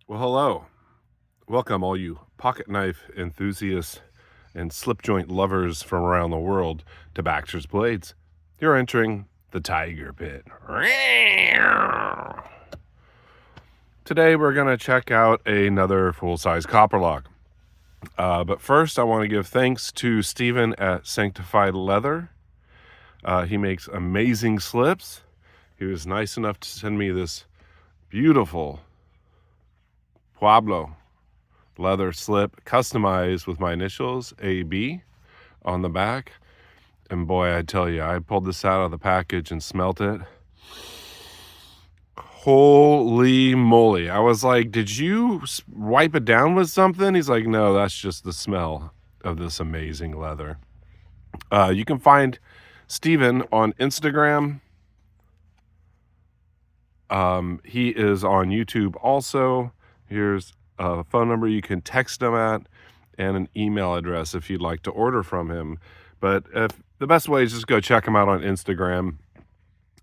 Well, hello. Welcome, all you pocket knife enthusiasts and slip joint lovers from around the world, to Baxter's Blades. You're entering the Tiger Pit. Today, we're going to check out another full-size Copperlock. But first, I want to give thanks to Steven at Sanctified Leather. He makes amazing slips. He was nice enough to send me this beautiful Pueblo leather slip, customized with my initials, AB, on the back. And boy, I tell you, I pulled this out of the package and smelt it. Holy moly. I was like, did you wipe it down with something? He's like, no, that's just the smell of this amazing leather. You can find Steven on Instagram. He is on YouTube also. Here's a phone number you can text him at, and an email address if you'd like to order from him. But the best way is just go check him out on Instagram,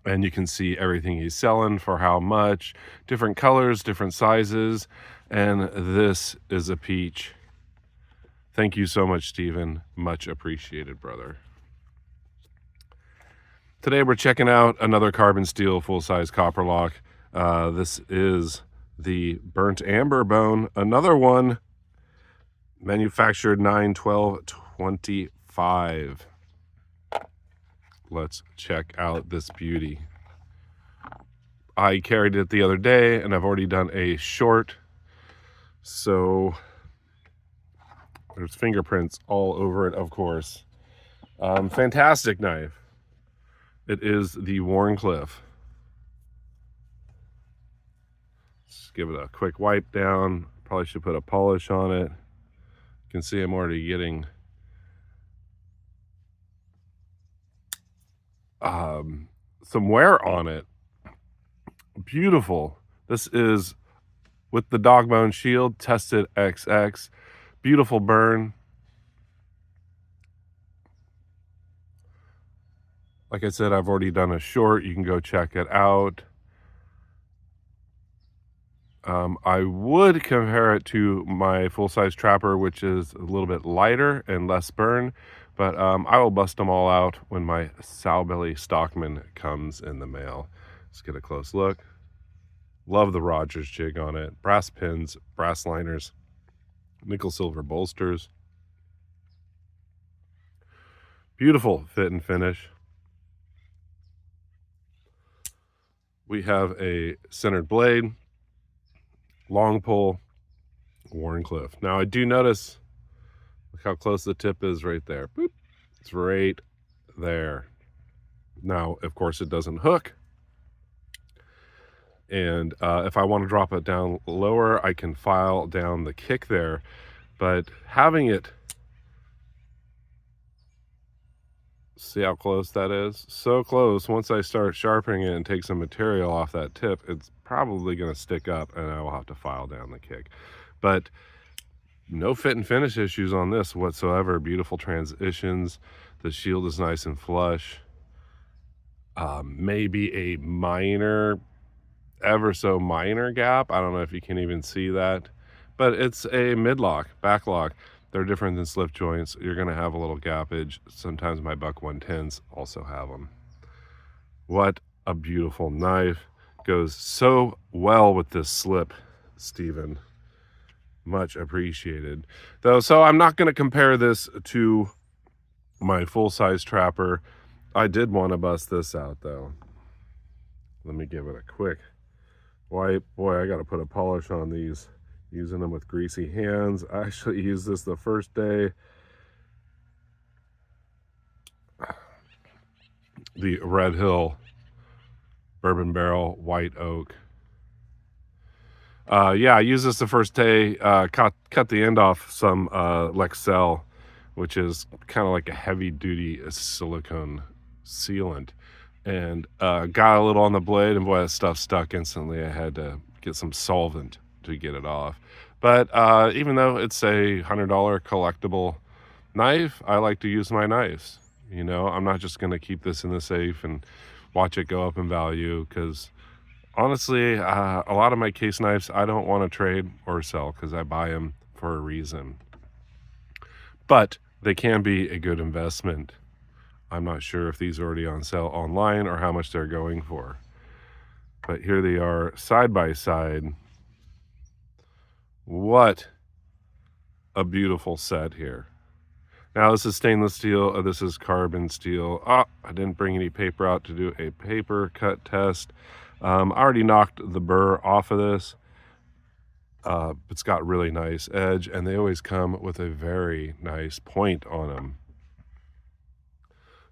and you can see everything he's selling, for how much, different colors, different sizes, and this is a peach. Thank you so much, Steven. Much appreciated, brother. Today we're checking out another carbon steel full-size Copperlock. This is the burnt amber bone, another one, manufactured 9/12/25. Let's check out this beauty. I carried it the other day, and I've already done a short, so there's fingerprints all over it, of course. Fantastic knife. It is the Warncliffe. Just give it a quick wipe down. Probably should put a polish on it. You can see I'm already getting some wear on it. Beautiful. This is with the dog bone shield, tested XX. Beautiful burn. Like I said, I've already done a short. You can go check it out. I would compare it to my full-size Trapper, which is a little bit lighter and less burn, but I will bust them all out when my Sowbelly Stockman comes in the mail. Let's get a close look. Love the Rogers jig on it. Brass pins, brass liners, nickel silver bolsters. Beautiful fit and finish. We have a centered blade, long pull, Warncliffe. Now I do notice, look how close the tip is right there. Boop. It's right there. Now, of course, it doesn't hook. And if I want to drop it down lower, I can file down the kick there. But having it, see how close that is? So close. Once I start sharpening it and take some material off that tip, it's probably going to stick up, and I will have to file down the kick. But no fit and finish issues on this whatsoever. Beautiful transitions. The shield is nice and flush. Maybe a minor, ever so minor gap. I don't know if you can even see that, but it's a midlock, backlock. They're different than slip joints. You're going to have a little gappage. Sometimes my Buck 110s also have them. What a beautiful knife. Goes so well with this slip, Steven. Much appreciated. Though, so I'm not going to compare this to my full-size Trapper. I did want to bust this out, though. Let me give it a quick wipe. Boy, I got to put a polish on these. Using them with greasy hands. I actually used this the first day. The Red Hill Bourbon Barrel White Oak. Yeah, I used this the first day. Cut the end off some Lexel, which is kind of like a heavy-duty silicone sealant. And got a little on the blade, and boy, that stuff stuck instantly. I had to get some solvent to get it off. But even though it's a $100 collectible knife, I like to use my knives. You know, I'm not just going to keep this in the safe and watch it go up in value, because Honestly, a lot of my case knives I don't want to trade or sell because I buy them for a reason. But they can be a good investment. I'm not sure if these are already on sale online or how much they're going for. But here they are side by side. What a beautiful set here. Now this is stainless steel, this is carbon steel. Ah, I didn't bring any paper out to do a paper cut test. I already knocked the burr off of this. It's got really nice edge, and they always come with a very nice point on them.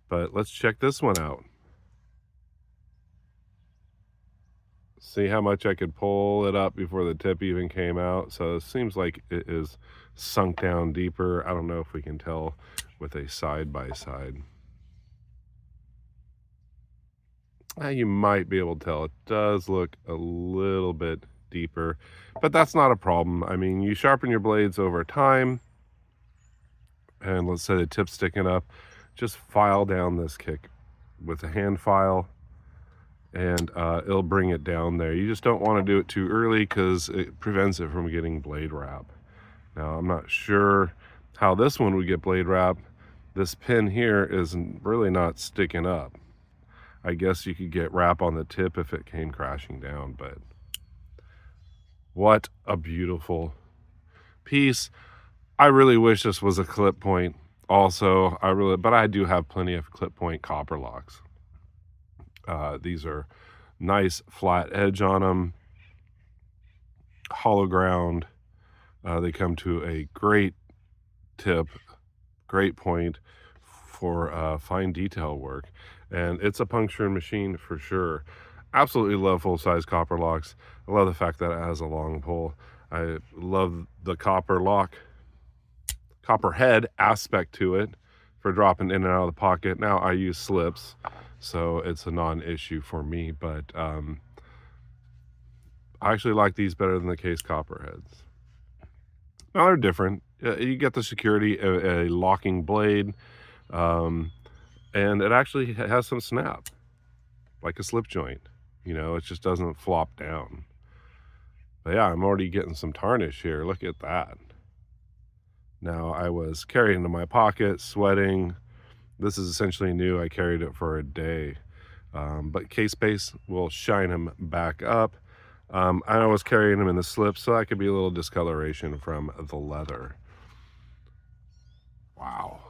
But let's check this one out. See how much I could pull it up before the tip even came out. So it seems like it is sunk down deeper. I don't know if we can tell with a side by side. You might be able to tell. It does look a little bit deeper, but that's not a problem. I mean, you sharpen your blades over time, and let's say the tip's sticking up, just file down this kick with a hand file, and it'll bring it down there. You just don't want to do it too early because it prevents it from getting blade wrap. Now, I'm not sure how this one would get blade wrap. This pin here is really not sticking up. I guess you could get wrap on the tip if it came crashing down, but what a beautiful piece. I really wish this was a clip point also. But I do have plenty of clip point Copperlocks. These are nice flat edge on them, hollow ground. They come to a great tip, great point for fine detail work, and it's a puncturing machine for sure. Absolutely love full-size Copperlocks. I love the fact that it has a long pull. I love the copperhead aspect to it for dropping in and out of the pocket. Now I use slips, so it's a non-issue for me, but I actually like these better than the case copperheads. Now they're different. You get the security, a locking blade, and it actually has some snap, like a slip joint. You know, it just doesn't flop down. But yeah, I'm already getting some tarnish here. Look at that. Now, I was carrying it in my pocket, sweating. This is essentially new. I carried it for a day. But case base will shine them back up. I was carrying them in the slip, so that could be a little discoloration from the leather. Wow.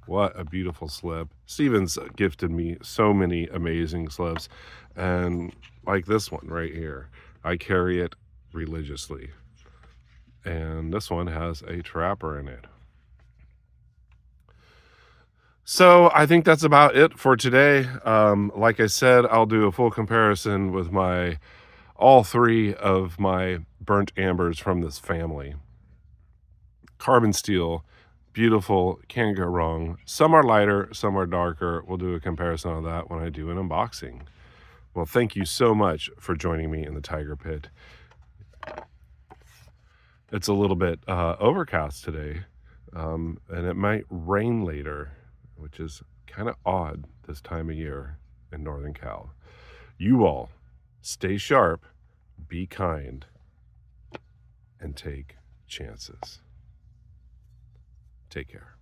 What a beautiful slip. Steven's gifted me so many amazing slips. And like this one right here, I carry it religiously. And this one has a trapper in it. So I think that's about it for today. Like I said, I'll do a full comparison with all three of my burnt ambers from this family. Carbon steel, beautiful, can't go wrong. Some are lighter, some are darker. We'll do a comparison of that when I do an unboxing. Well, thank you so much for joining me in the Tiger Pit. It's a little bit overcast today, and it might rain later, which is kind of odd this time of year in Northern Cal. You all stay sharp, be kind, and take chances. Take care.